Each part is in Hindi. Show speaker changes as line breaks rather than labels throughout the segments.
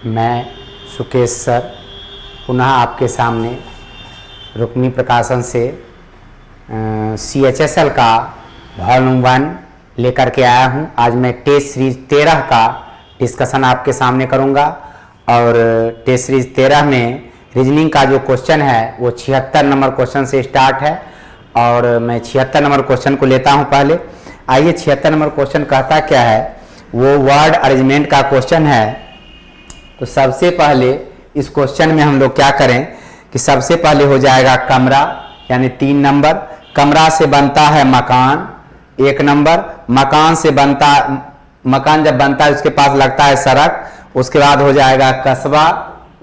मैं सुकेश सर पुनः आपके सामने रुक्मी प्रकाशन से CHSL का वॉल्यूम 1 लेकर के आया हूं। आज मैं टेस्ट सीरीज 13 का डिस्कशन आपके सामने करूंगा और टेस्ट सीरीज 13 में रीजनिंग का जो क्वेश्चन है वो 76 नंबर क्वेश्चन से स्टार्ट है और मैं 76 नंबर क्वेश्चन को लेता हूं। पहले आइए 76 नंबर क्वेश्चन कहता क्या है, वो वर्ड अरेंजमेंट का क्वेश्चन है। तो सबसे पहले इस क्वेश्चन में हम लोग क्या करें कि सबसे पहले हो जाएगा कमरा, यानी 3 नंबर। कमरा से बनता है मकान 1 नंबर। मकान से बनता, मकान जब बनता है उसके पास लगता है सड़क। उसके बाद हो जाएगा कस्बा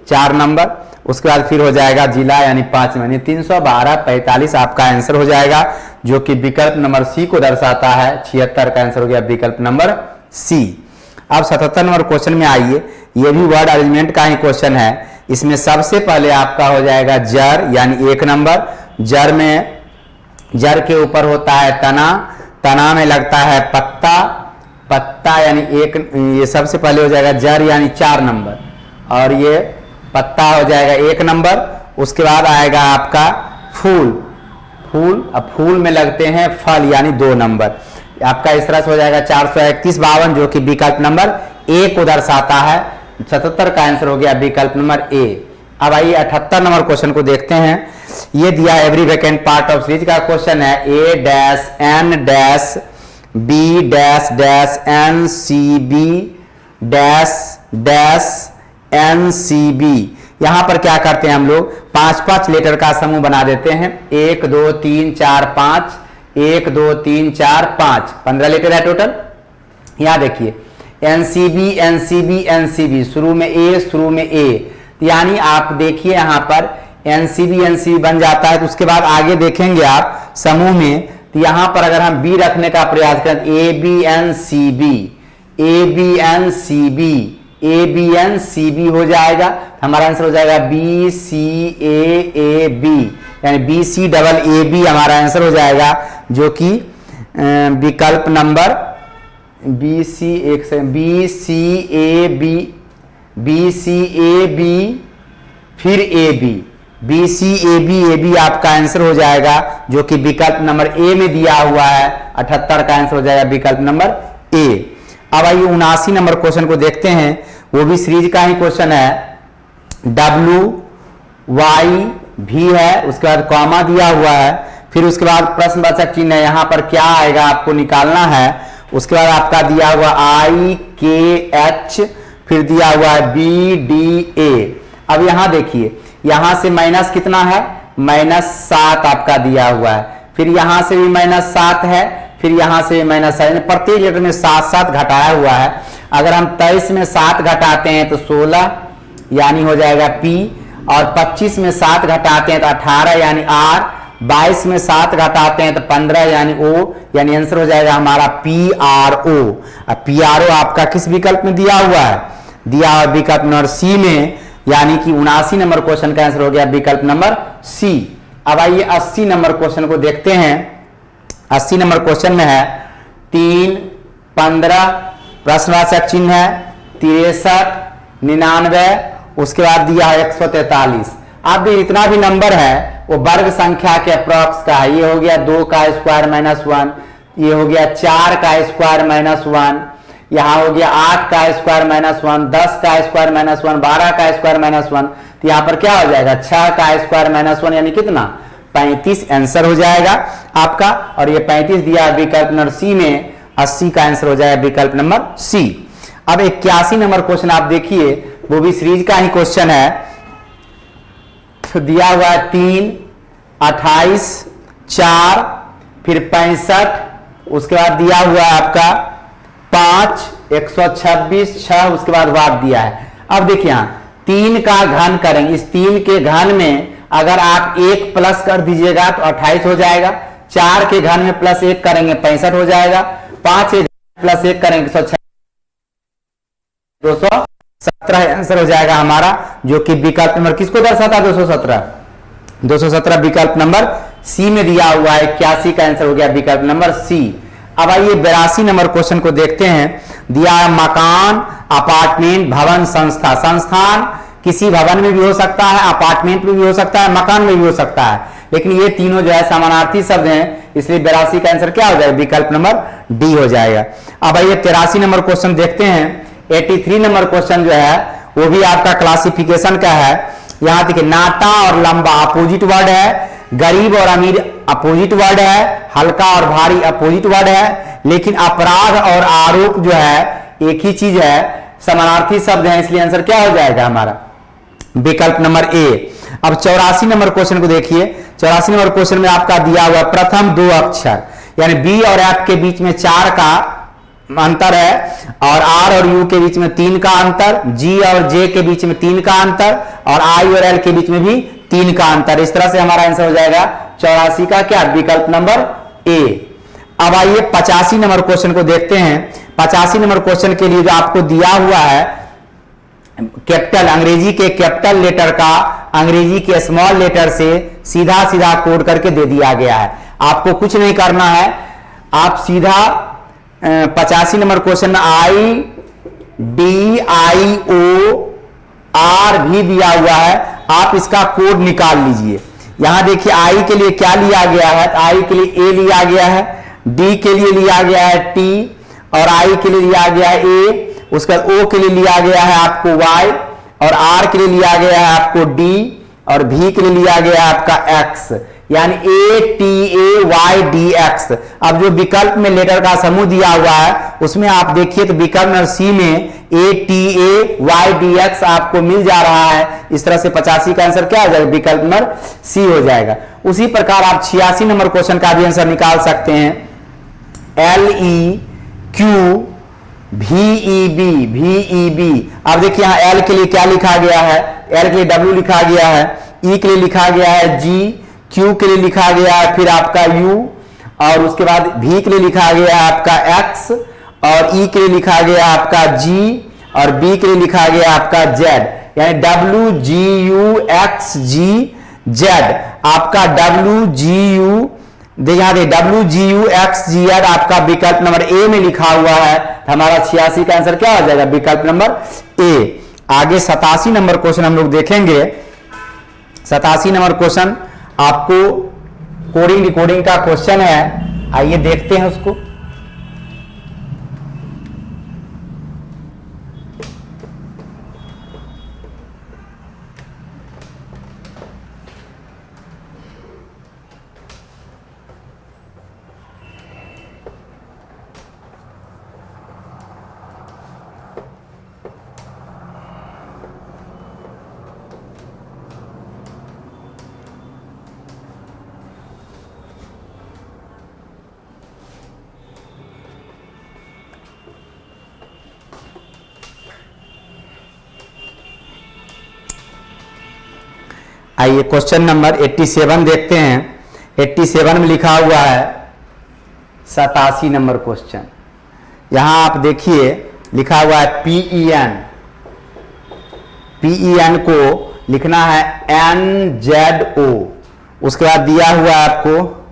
4 नंबर। उसके बाद फिर हो जाएगा जिला, यानी 5 यानी 312 45 आपका आंसर हो जाएगा, जो कि विकल्प नंबर सी को दर्शाता है। 76 का आंसर हो गया विकल्प नंबर सी। अब 77 नंबर क्वेश्चन में आइए, ये भी वर्ड अरेंजमेंट का ही क्वेश्चन है। इसमें सबसे पहले आपका हो जाएगा जर, यानी 1 नंबर। जर में, जर के ऊपर होता है तना, तना में लगता है पत्ता, पत्ता यानी 1, ये सबसे पहले हो जाएगा जर यानी 4 नंबर और ये पत्ता हो जाएगा 1 नंबर। उसके बाद आएगा आपका फूल, फूल, अब फूल में लगते हैं फल यानी 2 नंबर। आपका इस तरह से हो जाएगा 431 52, जो कि विकल्प नंबर ए को दर्शाता है। 77 का आंसर हो गया विकल्प नंबर ए। अब आइए 78 नंबर क्वेश्चन को देखते हैं। ये दिया every vacant part of series का क्वेश्चन है। A dash N dash B dash dash N C B dash dash N C B। यहां पर क्या करते हैं हम लोग, 5-5 लेटर का समूह बना देते हैं। 1 2 3 4 5, 1 2 3 4 5, 15 लेटर है टोटल। यहां देखिए NCB NCB NCB, शुरू में A, शुरू में A, यानी आप देखिए यहां पर NCB NCB बन जाता है। तो उसके बाद आगे देखेंगे आप समूह में, तो यहां पर अगर हम B रखने का प्रयास करें ABNCB, ABNCB, ABNCB हो जाएगा। हमारा आंसर हो जाएगा BCAAB, यानी BCAAB हमारा आंसर हो जाएगा, जो कि विकल्प नंबर BCAB फिर AB, BCAB आपका आंसर हो जाएगा, जो कि विकल्प नंबर ए में दिया हुआ है। 78 का आंसर हो जाएगा विकल्प नंबर ए। अब आइए 79 नंबर क्वेश्चन को देखते हैं। वो भी सीरीज का ही क्वेश्चन है। WYV है, उसके बाद कॉमा दिया हुआ है, फिर उसके बाद प्रश्नवाचक चिन्ह है। यहां पर क्या आएगा आपको निकालना है। उसके बाद आपका दिया हुआ IKH, फिर दिया हुआ है BDA। अब यहां देखिए, यहां से माइनस कितना है, -7 आपका दिया हुआ है। फिर यहां से भी -7 है, फिर यहां से -7, यानी प्रत्येक लेटर में 7-7 घटाया हुआ है। अगर हम 23 में 7 घटाते हैं तो 16 यानी हो जाएगा P, और 25 में 7 घटाते हैं तो 18 यानी R, 22 में 7 घटाते हैं तो 15 यानी O, यानी आंसर हो जाएगा हमारा PRO। अब PRO आपका किस विकल्प में दिया हुआ है, दिया हुआ विकल्प नंबर सी में, यानी कि 79 नंबर क्वेश्चन का आंसर हो गया विकल्प नंबर सी। अब आइए 80 नंबर क्वेश्चन को देखते हैं। 80 नंबर क्वेश्चन में है 3 15, प्रश्नवाचक चिन्ह है 63 99, उसके बाद दिया है 143। अब इतना भी नंबर है वो वर्ग संख्या के अप्रॉक्स का है। ये हो गया 2 का स्क्वायर -1, ये हो गया 4 का स्क्वायर -1, यहाँ हो गया 8 का स्क्वायर -1, 10 का स्क्वायर -1, 12 का स्क्वायर -1। तो यहाँ पर क्या हो जाएगा 6 का स्क्वायर -1, यानी कितना 35 आंसर हो जाएगा आपका। और ये 35 दिया विकल्प नंबर सी में, 80 का आंसर हो जाएगा विकल्प नंबर सी। अब 81 नंबर क्वेश्चन आप देखिए, वो भी सीरीज का ही क्वेश्चन है। दिया हुआ है 3 28 4, फिर 65, उसके बाद दिया हुआ है आपका 5 126 6, उसके बाद वाट दिया है। अब देखिए यहां 3 का घन करेंगे, इस 3 के घन में अगर आप 1 प्लस कर दीजिएगा तो 28 हो जाएगा। 4 के घन में +1 करेंगे 65 हो जाएगा। 5 के प्लस 1 करेंगे 217 आंसर हो जाएगा हमारा, जो कि विकल्प नंबर किसको दर्शाता है 217 विकल्प नंबर सी में दिया हुआ है। 81 का आंसर हो गया विकल्प नंबर सी। अब आइए 82 नंबर क्वेश्चन को देखते हैं। दिया है मकान अपार्टमेंट, भवन, संस्था। संस्थान किसी भवन में भी हो सकता है, अपार्टमेंट में भी हो सकता है, मकान में भी हो सकता है, लेकिन ये तीनों जो है समानार्थी शब्द हैं, इसलिए 82 का आंसर क्या हो जाएगा? विकल्प नंबर डी हो जाएगा। अब आइए 83 नंबर क्वेश्चन देखते हैं। 83 नंबर क्वेश्चन जो है वो भी आपका क्लासिफिकेशन का है। यहां देखिए, नाटा और लंबा अपोजिट वर्ड है, गरीब और अमीर अपोजिट वर्ड है, हल्का और भारी अपोजिट वर्ड है, लेकिन अपराध और आरोप जो है एक ही चीज है, समानार्थी शब्द है, इसलिए आंसर क्या हो जाएगा हमारा? विकल्प नंबर ए। अब 84 नंबर क्वेश्चन को देखिए। 84 नंबर क्वेश्चन में आपका दिया हुआ प्रथम दो अक्षर, यानी बी और एफ के बीच में 4 का अंतर है, और आर और यू के बीच में 3 का अंतर, जी और जे के बीच में 3 का अंतर, और आई और एल के बीच में भी 3 का अंतर। इस तरह से हमारा आंसर हो जाएगा 84 का क्या? विकल्प नंबर ए। अब आइए 85 नंबर क्वेश्चन को देखते हैं। 85 नंबर क्वेश्चन के लिए जो आपको दिया हुआ है, कैपिटल, अंग्रेजी के कैपिटल लेटर का अंग्रेजी के स्मॉल लेटर से सीधा सीधा कोड करके दे दिया गया है। आपको कुछ नहीं करना है, आप सीधा 85 नंबर क्वेश्चन में IDIOR भी दिया हुआ है, आप इसका कोड निकाल लीजिए। यहां देखिए आई के लिए क्या लिया गया है, तो आई के लिए ए लिया गया है, डी के लिए लिया गया है टी, और आई के लिए लिया गया है ए, उसके बाद ओ के लिए लिया गया है आपको वाई, और आर के लिए लिया गया है आपको डी, और भी के लिए लिया गया है आपका एक्स, यानी ATAYDX। अब जो विकल्प में लेटर का समूह दिया हुआ है उसमें आप देखिए तो विकल्प नंबर सी में ATAYDX आपको मिल जा रहा है। इस तरह से 85 का आंसर क्या हो जाएगा? विकल्प नंबर सी हो जाएगा। उसी प्रकार आप 86 नंबर क्वेश्चन का भी आंसर निकाल सकते हैं। LEQVEB। अब देखिए यहां एल के लिए क्या लिखा गया है, एल के लिए W लिखा गया है, ई के लिए लिखा गया है G, क्यू के लिए लिखा गया है फिर आपका U, और उसके बाद भी के लिए लिखा गया है आपका X, और ई के लिए लिखा गया है आपका G, और बी के लिए लिखा गया है आपका Z, यानी WGUXGZ। आपका WGUXGZ आपका विकल्प नंबर ए में लिखा हुआ है। हमारा 86 का आंसर क्या हो जाएगा? विकल्प नंबर ए। आगे 87 नंबर क्वेश्चन हम लोग देखेंगे। 87 नंबर क्वेश्चन आपको कोडिंग डिकोडिंग का क्वेश्चन है, आइए देखते हैं उसको। आइए क्वेश्चन नंबर 87 देखते हैं। 87 में लिखा हुआ है 87 नंबर क्वेश्चन। यहां आप देखिए लिखा हुआ है PEN को लिखना है NZO। उसके बाद दिया हुआ है आपको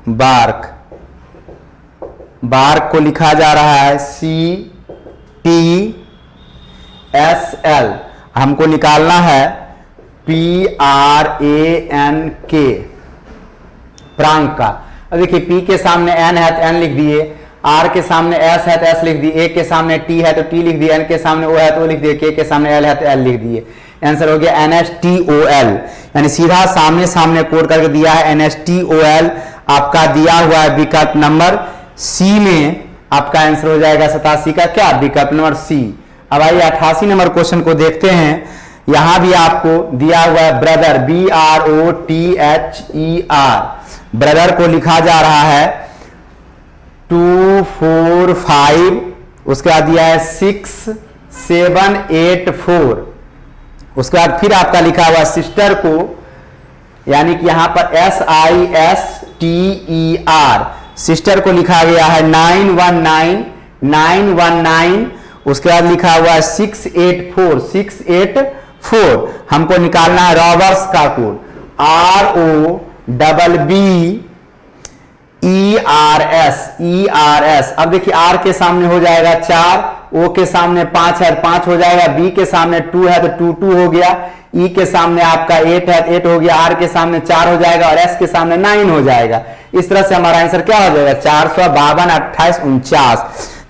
बार्क को लिखा जा रहा है CTSL। हमको निकालना है PRANK, प्रांक का। अब देखिए P के सामने N है तो N लिख दिए, R के सामने S है तो S लिख दिए, A के सामने T है तो T लिख दिए, N के सामने O है तो O लिख दिए, K के सामने L है तो L लिख दिए। आंसर हो गया NSTOL, यानी सीधा सामने सामने कोड करके दिया है NSTOL। आपका दिया हुआ है विकल्प नंबर सी में, आपका आंसर हो जाएगा 87 का क्या? विकल्प नंबर सी। अब आइए 88 नंबर क्वेश्चन को देखते हैं। यहां भी आपको दिया हुआ है ब्रदर, BROTHER। ब्रदर को लिखा जा रहा है 245, उसके बाद दिया है 6784। उसके बाद फिर आपका लिखा हुआ सिस्टर को, यानी कि यहां पर SISTER, सिस्टर को लिखा गया है 919। उसके बाद लिखा हुआ है 684। हमको निकालना है रॉबर्स का कोड, ROBBERS ERS। अब देखिए R के सामने हो जाएगा 4, O के सामने 5 है 5 हो जाएगा, B के सामने 2 है तो 2 हो गया, E के सामने आपका 8 है 8 हो गया, R के सामने 4 हो जाएगा और S के सामने 9 हो जाएगा। इस तरह से हमारा आंसर क्या हो जाएगा 452 28 49।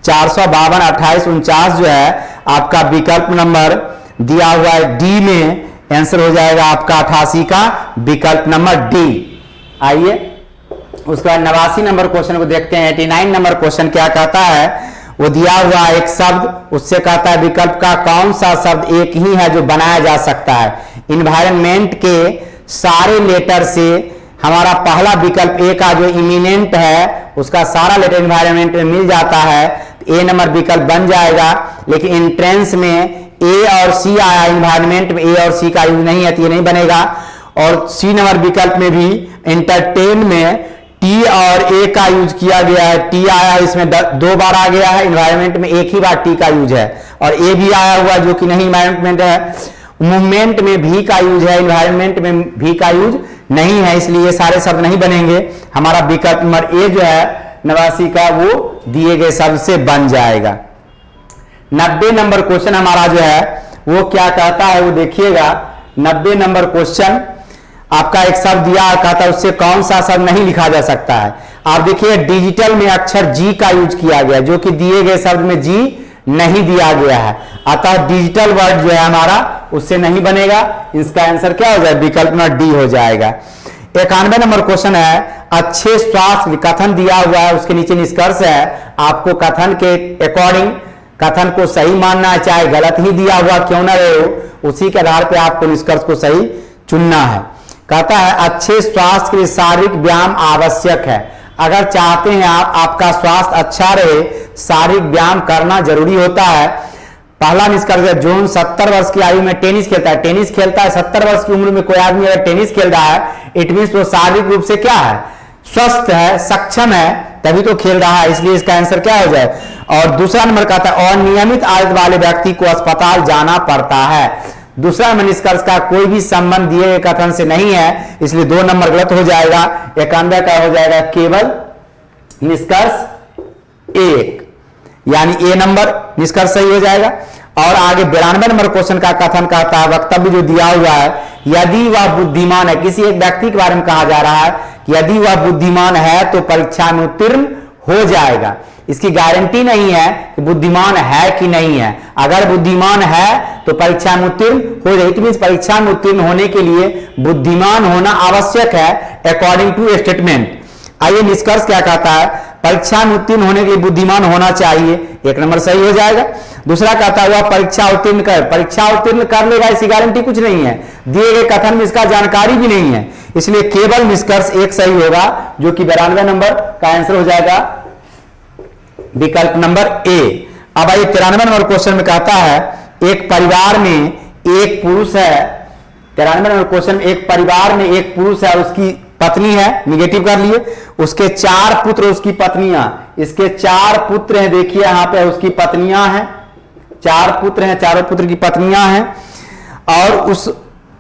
452 28 49 जो है आपका विकल्प नंबर दिया हुआ है डी में, आंसर हो जाएगा आपका 88 का विकल्प नंबर डी। आइए उसके बाद 89 नंबर क्वेश्चन को देखते हैं। 89 नंबर क्वेश्चन क्या कहता है, वो दिया हुआ एक शब्द, उससे कहता है विकल्प का कौन सा शब्द एक ही है जो बनाया जा सकता है। इन्वायरमेंट के सारे लेटर से हमारा पहला विकल्प ए का जो इमिनेंट है उसका सारा लेटर इन्वायरमेंट में मिल जाता है, ए नंबर विकल्प बन जाएगा। लेकिन एंट्रेंस में ए और सी आया, इन्वायरमेंट में ए और सी का यूज नहीं है तो ये नहीं बनेगा। और सी नंबर विकल्प में भी एंटरटेन में टी और ए का यूज किया गया है, टी आया है इसमें 2 बार आ गया है, इन्वायरमेंट में एक ही बार टी का यूज है। और ए भी आया हुआ जो कि नहीं इन्वायरमेंट है। मूवमेंट में भी का यूज है, इन्वायरमेंट में भी का यूज नहीं है, इसलिए सारे शब्द नहीं बनेंगे। हमारा विकल्प नंबर ए जो है 89 का वो दिए गए शब्द से बन जाएगा। 90 नंबर क्वेश्चन हमारा जो है वो क्या कहता है वो देखिएगा। 90 नंबर क्वेश्चन आपका एक शब्द दिया कहता है उससे कौन सा शब्द नहीं लिखा जा सकता है। आप देखिए डिजिटल में अक्षर जी का यूज किया गया जो कि दिए गए शब्द में जी नहीं दिया गया है, अतः डिजिटल वर्ड जो है हमारा उससे नहीं बनेगा। इसका आंसर क्या हो जाएगा विकल्प नंबर डी हो जाएगा। 91 नंबर क्वेश्चन है, अच्छे स्वास्थ्य कथन दिया हुआ है, उसके नीचे निष्कर्ष है। आपको कथन के अकॉर्डिंग कथन को सही मानना है, चाहे गलत ही दिया हुआ क्यों ना रहे हो, उसी के आधार पर आपको निष्कर्ष को सही चुनना है। कहता है अच्छे स्वास्थ्य के लिए शारीरिक व्यायाम आवश्यक है। अगर चाहते हैं आप आपका स्वास्थ्य अच्छा रहे, शारीरिक व्यायाम करना जरूरी होता है। पहला निष्कर्ष है, जोन 70 वर्ष की आयु में टेनिस खेलता है, 70 वर्ष की उम्र में कोई आदमी अगर टेनिस खेल रहा है, इट मीन्स वो शारीरिक रूप से क्या है, स्वस्थ है, सक्षम है, तभी तो खेल रहा है, इसलिए इसका आंसर क्या हो जाए। और दूसरा नंबर कहता है अनियमित आदत वाले व्यक्ति को अस्पताल जाना पड़ता है। दूसरा निष्कर्ष का कोई भी संबंध दिए गए कथन से नहीं है, इसलिए 2 नंबर गलत हो जाएगा। 91 का हो जाएगा केवल निष्कर्ष 1, यानी ए नंबर निष्कर्ष सही हो जाएगा। और आगे 92 नंबर क्वेश्चन का कथन कहता है वक्तव्य जो दिया हुआ है, यदि वह बुद्धिमान है, किसी एक व्यक्ति के बारे में कहा जा रहा है, यदि वह बुद्धिमान है तो परीक्षा में उत्तीर्ण हो जाएगा। इसकी गारंटी नहीं है कि बुद्धिमान है कि नहीं है। अगर बुद्धिमान है तो परीक्षा में उत्तीर्ण हो जाए, इट मींस परीक्षा में उत्तीर्ण होने के लिए बुद्धिमान होना आवश्यक है अकॉर्डिंग टू स्टेटमेंट। आइए निष्कर्ष क्या कहता है, परीक्षा में उत्तीर्ण होने के लिए बुद्धिमान होना चाहिए, 1 नंबर सही हो जाएगा। दूसरा कहता है वह परीक्षा उत्तीर्ण कर लेगा, इसकी गारंटी कुछ नहीं है, दिए गए कथन में इसका जानकारी भी नहीं है, इसलिए केवल निष्कर्ष 1 सही होगा, जो कि 92 नंबर का आंसर हो जाएगा विकल्प नंबर ए। अब आइए 93 नंबर क्वेश्चन में कहता है एक परिवार में एक पुरुष है, 93 नंबर क्वेश्चन में एक परिवार में एक पुरुष है, उसकी पत्नी है, निगेटिव कर लिए, उसके 4 पुत्र, उसकी पत्नियां, इसके 4 पुत्र हैं, देखिए यहां पे उसकी पत्नियां हैं, 4 पुत्र हैं, चारों पुत्र की पत्नियां हैं। और उस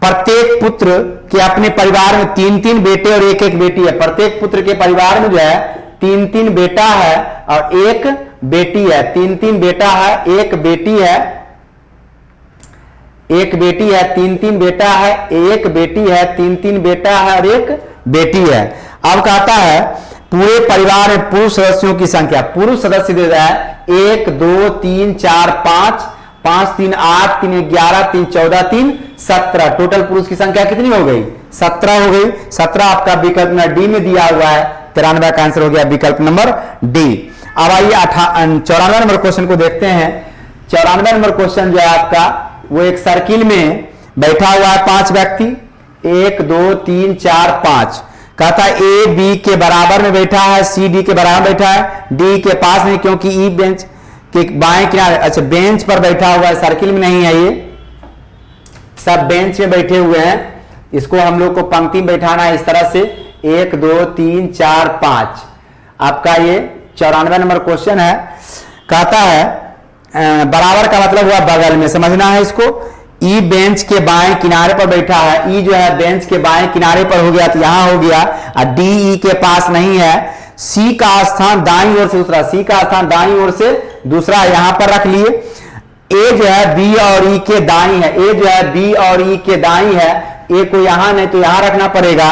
प्रत्येक पुत्र के अपने परिवार में 3-3 बेटे और 1-1 बेटी है। प्रत्येक पुत्र के परिवार में जो है 3-3 बेटा है और 1 बेटी है, 3-3 बेटा है, 1 बेटी है, 1 बेटी है, 3-3 बेटा है, 1 बेटी है, 3-3 बेटा है और 1 बेटी है। अब कहता है पूरे परिवार में पुरुष सदस्यों की संख्या, पुरुष सदस्य दे रहा है 1 2 3 4 5, 5 3 8 3 11 3 14 3 17, टोटल पुरुष की संख्या कितनी हो गई, 17 हो गई। 17 आपका विकल्प नंबर डी में दिया हुआ है, 93 का आंसर हो गया विकल्प नंबर डी। अब आइए 94 नंबर क्वेश्चन को देखते हैं। 94 नंबर क्वेश्चन जो है आपका वो एक सर्किल में बैठा हुआ है 5 व्यक्ति, 1 2 3 4 5, कहता है ए बी के बराबर में बैठा है, सी डी के बराबर बैठा है, डी के पास नहीं क्योंकि ई बेंच के बाएं किनारे, अच्छा बेंच पर बैठा हुआ है, सर्किल में नहीं है, ये सब बेंच में बैठे हुए हैं। इसको हम लोग को पंक्ति में बैठाना है इस तरह से 1 2 3 4 5। आपका ये 94 नंबर क्वेश्चन है। कहता है बराबर का मतलब हुआ बगल में, समझना है इसको। ई बेंच के बाएं किनारे पर बैठा है, ई जो है बेंच के बाएं किनारे पर हो गया तो यहां हो गया, और डी ई के पास नहीं है, सी का स्थान दाईं ओर से दूसरा, सी का स्थान दाईं ओर से दूसरा यहां पर रख लिए। ए जो है बी और ई के दाईं है, ए जो है बी और ई के दाईं है, ए को यहां नहीं तो यहां रखना पड़ेगा।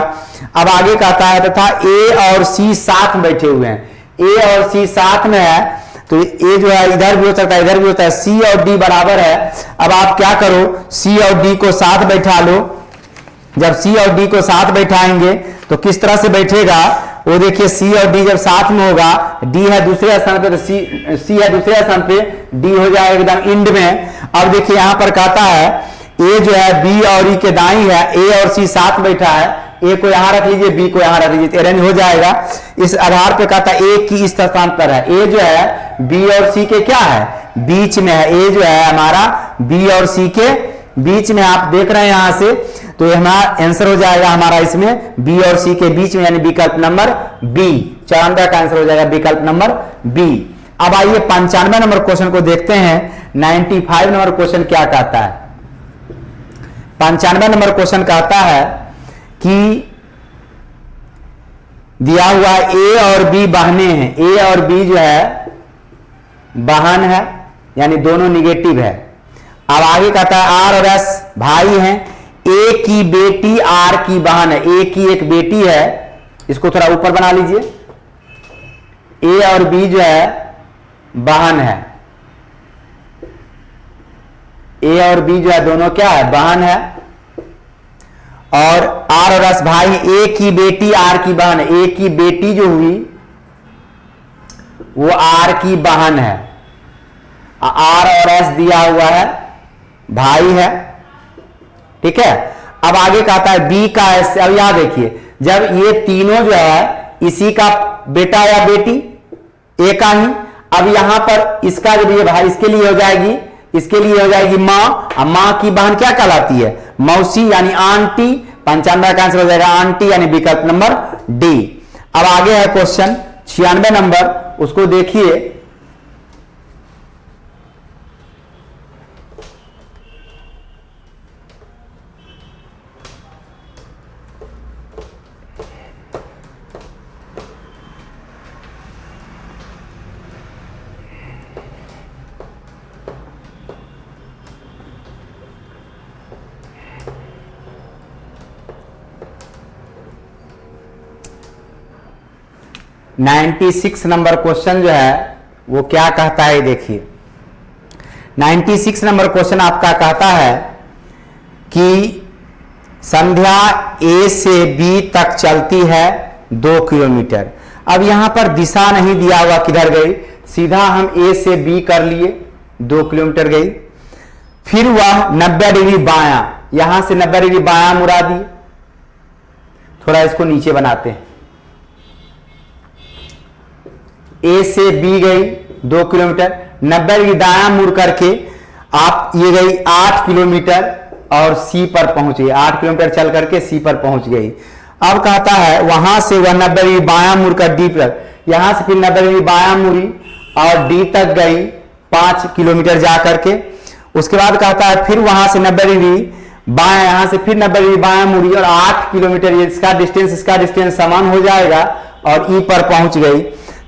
अब आगे कहता है तथा ए और सी साथ में बैठे हुए हैं, ए और सी साथ में है तो ए जो है इधर भी हो सकता है इधर भी होता है, सी और डी बराबर है। अब आप क्या करो, सी और डी को साथ बैठा लो। जब सी और डी को साथ बैठाएंगे तो किस तरह से बैठेगा वो देखिए, सी और डी जब साथ में होगा, डी है दूसरे स्थान पे तो सी है दूसरे स्थान पे, डी हो जाएगा एकदम इंड में। अब देखिए यहां पर कहता है ए जो है बी और ई के दाईं है, ए और सी साथ बैठा है, ए को यहां रख लीजिए, बी को यहां रख लीजिए, अरेंज हो जाएगा। इस आधार पे कहता है ए की इस स्थान पर है, ए जो है बी और सी के क्या है, बीच में है, ए जो है हमारा बी और सी के बीच में, आप देख रहे हैं यहां से, तो ये हमारा आंसर हो जाएगा हमारा इसमें बी और सी के बीच में, यानी विकल्प नंबर बी, 94 का आंसर हो जाएगा विकल्प नंबर बी। अब आइए 95 नंबर क्वेश्चन को देखते हैं। 95 नंबर क्वेश्चन क्या कहता है? 95 नंबर क्वेश्चन कहता है कि दिया हुआ ए और बी बहने हैं, ए और बी जो है बहन है, यानी दोनों निगेटिव है। अब आगे कहता है आर और एस भाई हैं, ए की बेटी आर की बहन है, ए की एक बेटी है, इसको थोड़ा ऊपर बना लीजिए, ए और बी जो है बहन है, ए और बी जो है दोनों क्या है, बहन है। और आर और एस भाई, ए की बेटी आर की बहन है, ए की बेटी जो हुई वो आर की बहन है, आर और एस दिया हुआ है, भाई है, ठीक है। अब आगे कहता है बी का एस, अब यहां देखिए जब ये तीनों जो है इसी का बेटा या बेटी, ए का ही, अब यहां पर इसका जो भी भाई इसके लिए हो जाएगी, इसके लिए हो जाएगी मां, अब मां की बहन क्या कहलाती है, मौसी यानी आंटी। 95 का आंसर हो जाएगा आंटी, यानी विकल्प नंबर डी। अब आगे है क्वेश्चन 96 नंबर, उसको देखिए। नाइन्टी 96 नंबर क्वेश्चन जो है वो क्या कहता है, देखिए 96 नंबर क्वेश्चन आपका कहता है कि संध्या ए से बी तक चलती है 2 किलोमीटर। अब यहां पर दिशा नहीं दिया हुआ किधर गई, सीधा हम ए से बी कर लिए, 2 किलोमीटर गई, फिर वह 90 डिग्री बायां, यहां से 90 डिग्री बायां मुड़ा दी। थोड़ा इसको नीचे बनाते हैं, ए से बी गई 2 किलोमीटर, 90 डिग्री दायां मुड़ करके आप ये गई 8 किलोमीटर और सी पर पहुंच गई, 8 किलोमीटर चल करके सी पर पहुंच गई। अब कहता है वहां से वह 90 डिग्री बायां मुड़कर डी पर, यहां से फिर 90 डिग्री बायां मुड़ी और डी तक गई 5 किलोमीटर जा करके। उसके बाद कहता है फिर वहां से 90 डिग्री बायां, यहां से फिर 90 डिग्री बायां मुड़ी और 8 किलोमीटर, इसका डिस्टेंस समान हो जाएगा और ई पर पहुंच गई।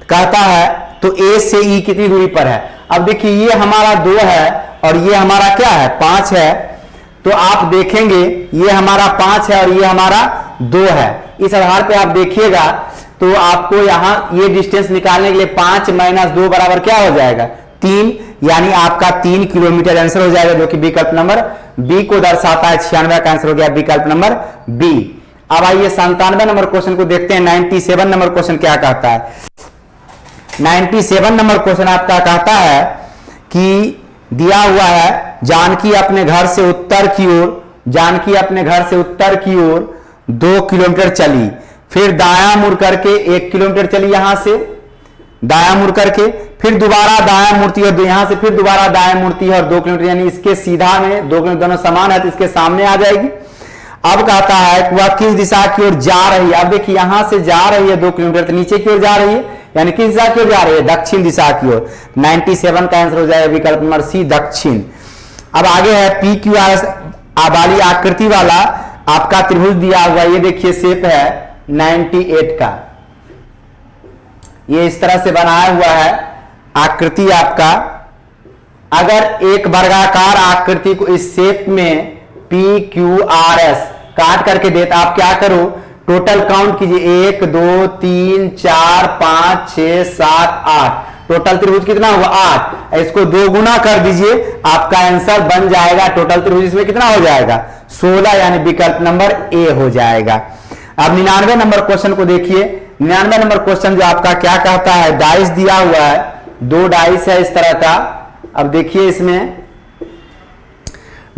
कहता है तो ए से ई कितनी दूरी पर है। अब देखिए ये हमारा 2 है और ये हमारा क्या है 5 है, तो आप देखेंगे ये हमारा 5 है और ये हमारा 2 है। इस आधार पे आप देखिएगा तो आपको यहां ये डिस्टेंस निकालने के लिए 5 - 2 बराबर क्या हो जाएगा 3, यानी आपका 3 किलोमीटर आंसर हो जाएगा, जो कि विकल्प नंबर बी को दर्शाता है। 96 का आंसर हो गया विकल्प नंबर बी। अब आइए 97 नंबर क्वेश्चन को देखते हैं। 97 नंबर क्वेश्चन क्या कहता है। 97 नंबर क्वेश्चन आपका कहता है कि दिया हुआ है जानकी अपने घर से उत्तर की ओर, जानकी अपने घर से उत्तर की ओर 2 किलोमीटर चली, फिर दायां मुड़ करके 1 किलोमीटर चली, यहां से दायां मुड़ करके फिर दोबारा दायां मुड़ती है, यहां से फिर दोबारा दायां मुड़ती है और 2 किलोमीटर, यानी इसके सीधा में 2 किलोमीटर दोनों समान है तो इसके सामने आ जाएगी। अब कहता है वह किस दिशा की ओर जा रही है। अब देखिए यहां से जा रही है 2 किलोमीटर, तो नीचे की ओर जा रही है, यानी किस दिशा की ओर जा रही है, दक्षिण दिशा की ओर। 97 का आंसर हो जाएगा विकल्प नंबर सी, दक्षिण। अब आगे है पी क्यू आर वाली आकृति वाला आपका त्रिभुज दिया हुआ, ये देखिए शेप है 98 का, ये इस तरह से बनाया हुआ है आकृति आपका। अगर एक वर्गाकार आकृति को इस शेप में PQRS काट करके देता, आप क्या करो, टोटल काउंट कीजिए, 1 2 3 4 5 6 7 8, टोटल त्रिभुज कितना हुआ 8। इसको 2 गुना कर दीजिए, आपका आंसर बन जाएगा। टोटल त्रिभुज इसमें कितना हो जाएगा 16, यानी विकल्प नंबर ए हो जाएगा। अब 99 नंबर क्वेश्चन को देखिए। 99 नंबर क्वेश्चन जो आपका क्या कहता है, डाइस दिया हुआ है, 2 डाइस है इस तरह का। अब देखिए इसमें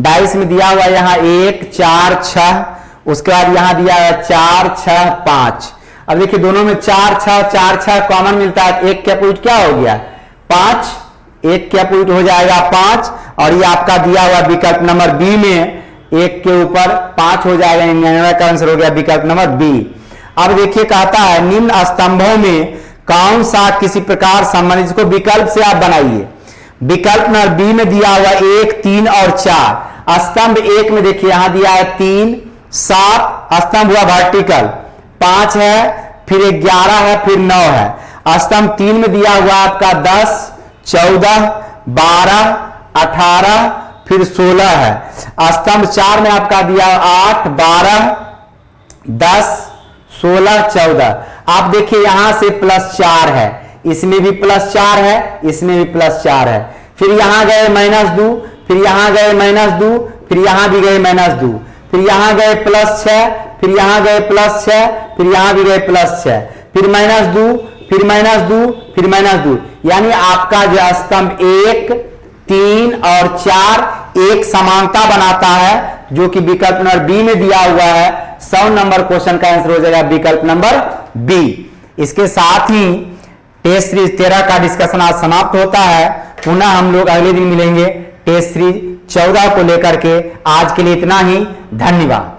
डाइस में दिया हुआ यहां 1 4 6, उसके बाद यहां दिया है 4 6 5। अब देखिए दोनों में 4 6 कॉमन मिलता है, एक कैपुट क्या हो गया 5, एक कैपुट हो जाएगा 5, और ये आपका दिया हुआ विकल्प नंबर बी में 1 के ऊपर 5 हो जाएगा। 99 का आंसर हो गया विकल्प नंबर बी। अब देखिए कहता है निम्न स्तंभों में कौन सा किसी प्रकार संबंधित, इसको विकल्प से आप बनाइए। विकल्प नंबर बी में दिया हुआ 1 3 और 4। स्तंभ 1 में देखिए यहां दिया है 3 7, स्तंभ हुआ वर्टिकल, 5 है, फिर 11 है, फिर 9 है। स्तंभ 3 में दिया हुआ आपका 10 14 12 18, फिर 16 है। स्तंभ 4 में आपका दिया 8 12 10 16 14। आप देखिए यहां से +4 है, इसमें भी +4 है, इसमें भी +4 है, फिर यहां गए -2, फिर यहां गए -2, फिर यहां भी गए -2, फिर यहां गए +6, फिर यहां गए +6, फिर यहां भी गए +6, फिर -2, फिर -2, फिर -2, यानी आपका जो स्तंभ 1 3 और 4 एक समानता बनाता है, जो कि विकल्प नंबर बी में दिया हुआ है। 100 नंबर क्वेश्चन का आंसर हो जाएगा विकल्प नंबर बी। इसके साथ ही टेस्ट सीरीज 13 का डिस्कशन आज समाप्त होता है। पुनः हम लोग अगले दिन मिलेंगे टेस्ट सीरीज 14 को लेकर के। आज के लिए इतना ही, धन्यवाद।